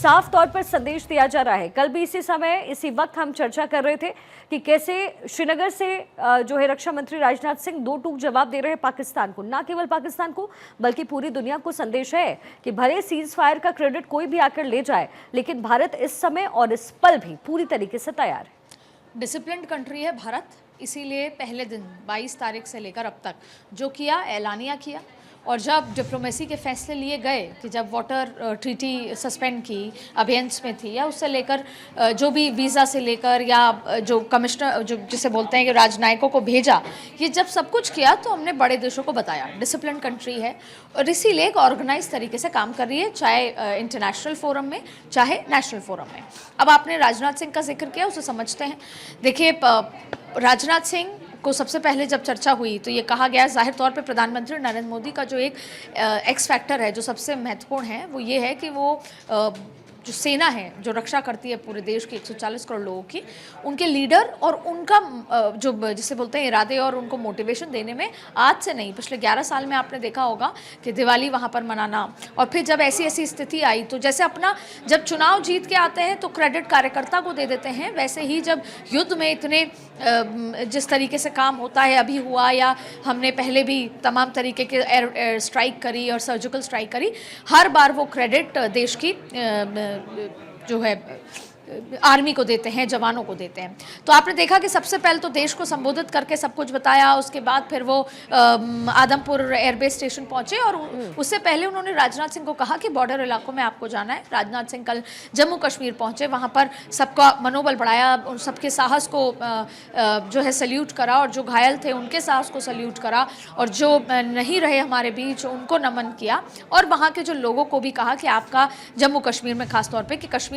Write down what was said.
साफ तौर पर संदेश दिया जा रहा है। कल भी इसी समय इसी वक्त हम चर्चा कर रहे थे कि कैसे श्रीनगर से जो है रक्षा मंत्री राजनाथ सिंह दो टूक जवाब दे रहे हैं पाकिस्तान को, ना केवल पाकिस्तान को बल्कि पूरी दुनिया को संदेश है कि भले सीज फायर का क्रेडिट कोई भी आकर ले जाए, लेकिन भारत इस समय और इस पल भी पूरी तरीके से तैयार है। डिसिप्लिन्ड कंट्री है भारत, इसीलिए पहले दिन 22 तारीख से लेकर अब तक जो किया, ऐलानिया किया। और जब डिप्लोमेसी के फैसले लिए गए कि जब वाटर ट्रीटी सस्पेंड की अभियंस में थी, या उससे लेकर जो भी वीज़ा से लेकर या जो कमिश्नर जो जिसे बोलते हैं कि राजनयिकों को भेजा, ये जब सब कुछ किया तो हमने बड़े देशों को बताया डिसिप्लिन कंट्री है और इसीलिए एक ऑर्गेनाइज तरीके से काम कर रही है, चाहे इंटरनेशनल फोरम में चाहे नेशनल फोरम में। अब आपने राजनाथ सिंह का जिक्र किया, उसे समझते हैं। देखिए, राजनाथ सिंह को सबसे पहले जब चर्चा हुई तो ये कहा गया जाहिर तौर पे प्रधानमंत्री नरेंद्र मोदी का जो एक एक्स फैक्टर है, जो सबसे महत्वपूर्ण है, वो ये है कि वो जो सेना है जो रक्षा करती है पूरे देश की 140 करोड़ लोगों की, उनके लीडर और उनका जो जिसे बोलते हैं इरादे और उनको मोटिवेशन देने में आज से नहीं, पिछले 11 साल में आपने देखा होगा कि दिवाली वहाँ पर मनाना, और फिर जब ऐसी ऐसी स्थिति आई तो जैसे अपना जब चुनाव जीत के आते हैं तो क्रेडिट कार्यकर्ता को दे देते हैं, वैसे ही जब युद्ध में इतने जिस तरीके से काम होता है अभी हुआ, या हमने पहले भी तमाम तरीके के एयर स्ट्राइक करी और सर्जिकल स्ट्राइक करी, हर बार वो क्रेडिट देश की जो है आर्मी को देते हैं, जवानों को देते हैं। तो आपने देखा कि सबसे पहले तो देश को संबोधित करके सब कुछ बताया, उसके बाद फिर वो आदमपुर एयरबेस स्टेशन पहुंचे और उससे पहले उन्होंने राजनाथ सिंह को कहा कि बॉर्डर इलाकों में आपको जाना है। राजनाथ सिंह कल जम्मू कश्मीर पहुंचे, वहां पर सबका मनोबल बढ़ाया, उन सबके साहस को जो है सल्यूट करा, और जो घायल थे उनके साहस को सल्यूट करा, और जो नहीं रहे हमारे बीच उनको नमन किया, और वहाँ के जो लोगों को भी कहा कि आपका जम्मू कश्मीर में खासतौर पर कि कश्मीर